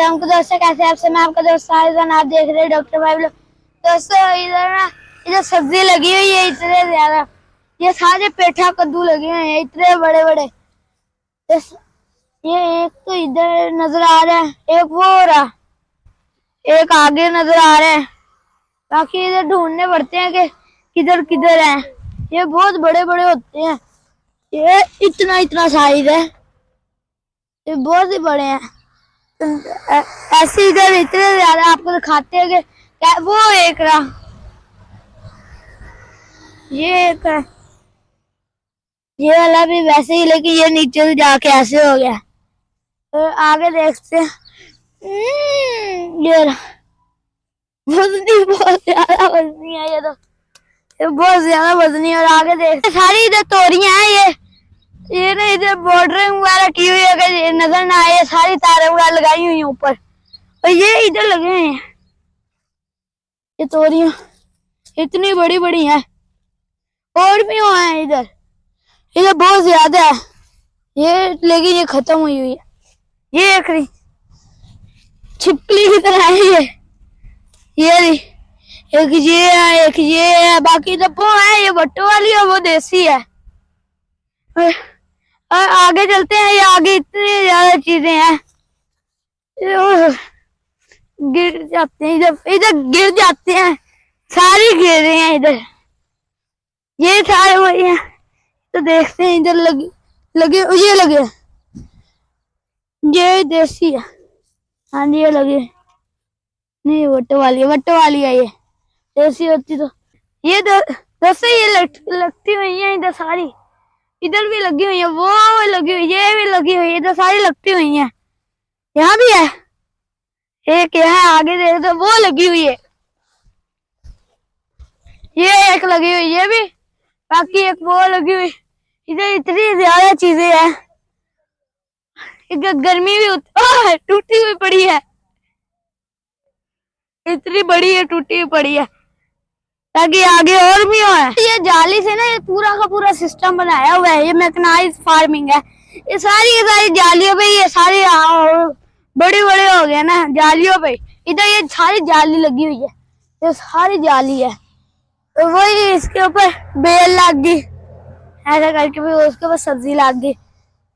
हमको दोस्तों कैसे आपसे मैं आपका दोस्त साहिल, आप देख रहे हैं डॉक्टर भाई लोग। दोस्तों इधर सब्जी लगी हुई है इतने ज्यादा, ये सारे पेठा कद्दू लगे हुए हैं इतने बड़े बड़े। ये एक तो इधर नजर आ रहा है, एक वो हो रहा, एक आगे नजर आ रहा है। बाकी इधर ढूंढने पड़ते हैं कि किधर किधर है। ये बहुत बड़े बड़े होते हैं, ये इतना इतना साइज है, ये बहुत ही बड़े हैं। ऐसे इधर इतने ज्यादा आपको दिखाते हैं कि वो एक रहा, ये एक है, ये वाला भी वैसे ही, लेकिन ये नीचे से जाके ऐसे हो गया। तो आगे देखते हैं। ये वजनी, बहुत ज्यादा वजनी है ये तो, ये बहुत ज्यादा वजनी है। और आगे देखते सारी इधर तोरियां हैं, ये ना इधर बॉर्डरिंग वगैरह की हुई है, अगर ये नजर ना आए, सारी तारें वगैरह लगाई हुई हैं ऊपर, और ये इधर लगे हुए हैं। ये तोरियां इतनी बड़ी बड़ी हैं, और भी हुआ है इधर, इधर बहुत ज्यादा है ये, लेकिन ये खत्म हुई हुई है। ये एक छिपकली की तरह है ये एक ये है, एक ये है, बाकी तो वो है, ये बट्टो वाली है, वो देसी है। और आगे चलते हैं, ये आगे इतनी ज्यादा चीजें हैं, गिर जाते हैं इधर गिर जाते हैं, सारी गिर रहे हैं इधर, ये सारे वही हैं। तो देखते हैं इधर लगे ये लगे, ये देसी है। हाँ जी, ये लगे नहीं, वट्टो वाली है, ये देसी होती तो ये दोस्तों ये लगती हुई है इधर सारी, इधर भी लगी हुई है, वो लगी हुई, ये भी लगी हुई है, इधर सारी लगती हुई है। यहाँ भी है एक, यहाँ आगे देख तो वो लगी हुई है, ये एक लगी हुई, ये भी, बाकी एक वो लगी हुई। इधर इतनी ज्यादा चीजें हैं, इधर गर्मी भी टूटी हुई पड़ी है, इतनी बड़ी है, टूटी हुई पड़ी है, ताकि आगे और भी हो। ये जाली से ना ये पूरा का पूरा सिस्टम बनाया हुआ है, ये मैकेनाइज्ड फार्मिंग है। ये सारी जालियों पे, ये सारी बड़े बड़े हो गए ना जालियों पे, इधर ये सारी जाली लगी हुई है, ये सारी जाली है। तो वही इसके ऊपर बेल लग गई, ऐसा करके भी उसके ऊपर सब्जी लग गई।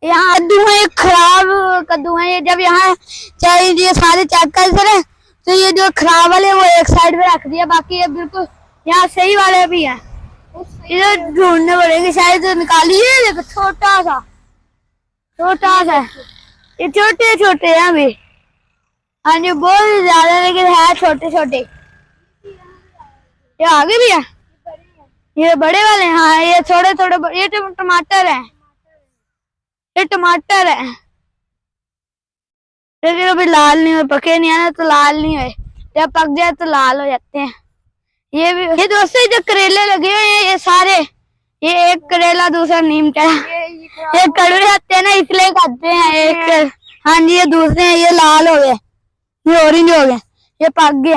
यहाँ कद्दू है, खराब कद्दू है, ये जब यहाँ चाहे ये सारे चेक कर तो ये जो खराब वाले वो एक साइड में रख दिया, बाकी ये बिल्कुल यहाँ सही वाले भी हैं। इधर ढूंढने पड़ेंगे, शायद तो निकालिए, देखो छोटा सा ये छोटे छोटे हैं अभी। हाँ जी, बहुत ज्यादा, लेकिन है छोटे छोटे। ये आगे भी है, ये बड़े वाले, हाँ ये थोड़े थोड़े, ये टमाटर है, ये टमाटर है, लेकिन अभी लाल नहीं हुए, पके नहीं है ना, तो लाल नहीं हुए, जब पक जाए तो लाल हो जाते हैं। ये भी, ये दोस्तों जो करेले लगे हुए हैं ये सारे, ये एक करेला दूसरा नीम का, ये कड़वे आते हैं ना इसलिए खाते हैं। एक हाँ जी, ये दूसरे हैं, ये लाल हो गए, ये ऑरेंज हो गए, ये पक गए।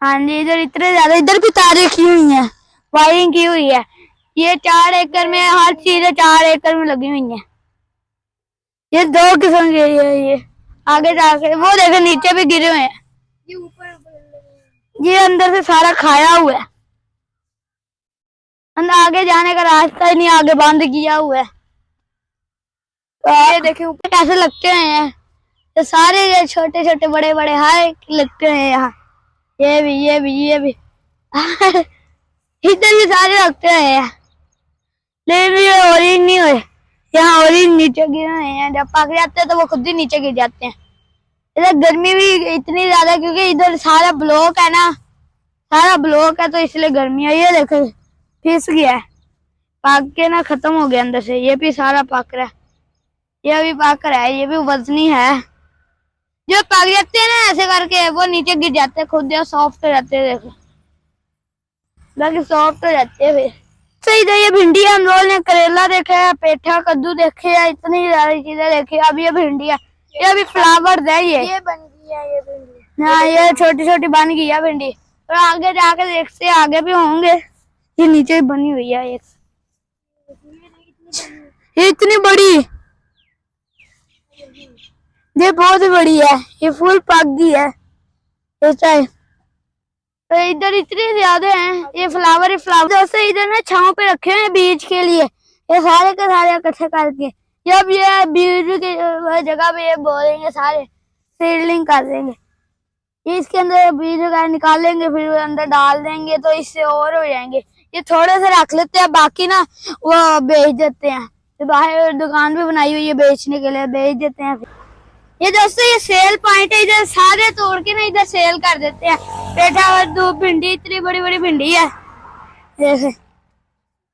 हाँ जी, इधर इतने ज्यादा, इधर भी तारें की हुई हैं, वायरिंग की हुई है। ये 4 एकड़ में हर चीज 4 एकड़ में लगी हुई है। ये 2 किस्म के, ये आगे जाके वो देखो नीचे भी गिरे हुए हैं, ये अंदर से सारा खाया हुआ है, अंदर आगे जाने का रास्ता ही नहीं, आगे बंद किया हुआ है। तो ये देखिए ऊपर कैसे लगते हैं, तो सारे ये छोटे छोटे बड़े बड़े हर लगते हैं यहाँ, ये भी इधर भी सारे लगते हैं, लेकिन ये ऑरेंज नहीं हुए, यहाँ ऑरेंज नीचे गिरे हुए हैं, जब पक जाते हैं तो वो खुद ही नीचे गिर जाते हैं। इधर गर्मी भी इतनी ज्यादा, क्योंकि इधर सारा ब्लॉक है ना, सारा ब्लॉक है, तो इसलिए गर्मी है। ये देखो फिस गया है, पक के ना खत्म हो गया अंदर से, ये भी सारा पक रहा है, ये भी पक रहा है, ये भी वजनी है। जो पक जाते हैं ना ऐसे करके, वो नीचे गिर जाते हैं खुद, सॉफ्ट हो जाते हैं, देखो बाकी सॉफ्ट हो जाते हैं। फिर तो इधर ये भिंडी, हम लोगों ने करेला देखा है, पेठा कद्दू देखे है, इतनी सारी चीजें देखी। अब ये भिंडी है, ये अभी फ्लावर है, ये बन गई है, ये भिंडी, हाँ ये छोटी छोटी बन गई है भिंडी। और आगे जाके देखते आगे भी होंगे, ये नीचे बनी हुई है एक, ये इतनी बड़ी, ये बहुत बड़ी है, ये फुल पक गई है इस टाइम। तो इधर इतने ज्यादा हैं, ये फ्लावर ही फ्लावर। दोस्तों इधर ना छांव पे रखे हैं बीज के लिए, ये सारे के सारे इकट्ठे करके जब ये बीज की जगह पे ये बोलेंगे सारे सीडलिंग कर देंगे। ये इसके अंदर बीज वगैरह निकालेंगे, फिर अंदर डाल देंगे तो इससे और हो जाएंगे। ये थोड़े से रख लेते हैं, बाकी ना वो बेच देते हैं। तो बाहर दुकान भी बनाई हुई है बेचने के लिए, बेच देते हैं। ये दोस्तों ये सेल पॉइंट है, इधर सारे तोड़ के ना इधर सेल कर देते हैं। पेठा और दो भिंडी, इतनी बड़ी बड़ी भिंडी है, जैसे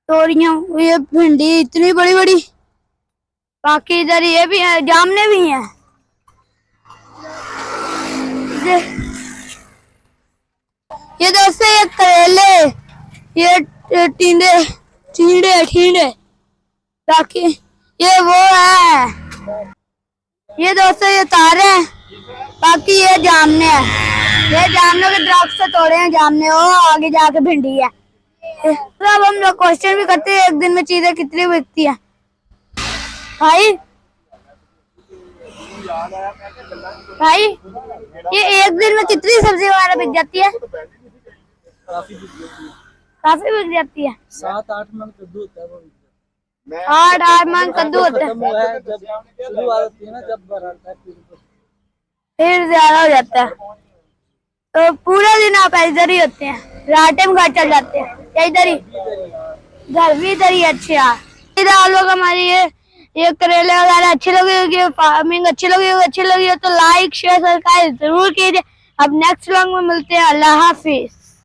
तोड़ियां, ये भिंडी इतनी बड़ी बड़ी। बाकी इधर ये भी है, जामने भी हैं। ये दोस्तों ये करेले, ये टींडे ठींडे ठींडे, बाकी ये वो है। ये दोस्तों ये तारे हैं, बाकी ये जामने हैं। ये जामनों के दरख्त से तोड़े हैं जामने, वो आगे जाके भिंडी है। तो अब हम लोग क्वेश्चन भी करते हैं, एक दिन में चीजें कितनी बिकती है भाई? भाई ये एक दिन में कितनी सब्जी वगैरह बिक जाती है? काफी बिक जाती है। 7-8 मन कद्दू होता है। 8 मन कद्दू होता है, जब शुरुआत होती है ना, जब बढ़ता है फिर ज्यादा हो जाता है। तो पूरा दिन आप इधर ही होते हैं, रात टाइम घर चल जाते हैं या इधर ही? घर भी इधर ही। अच्छा, इधर आप लोग हमारी ये करेले वगैरह अच्छी लगी होगी, फार्मिंग अच्छी लगी हो तो लाइक शेयर सब्सक्राइब जरूर कीजिए। अब नेक्स्ट व्लॉग में मिलते हैं। अल्लाह हाफिज।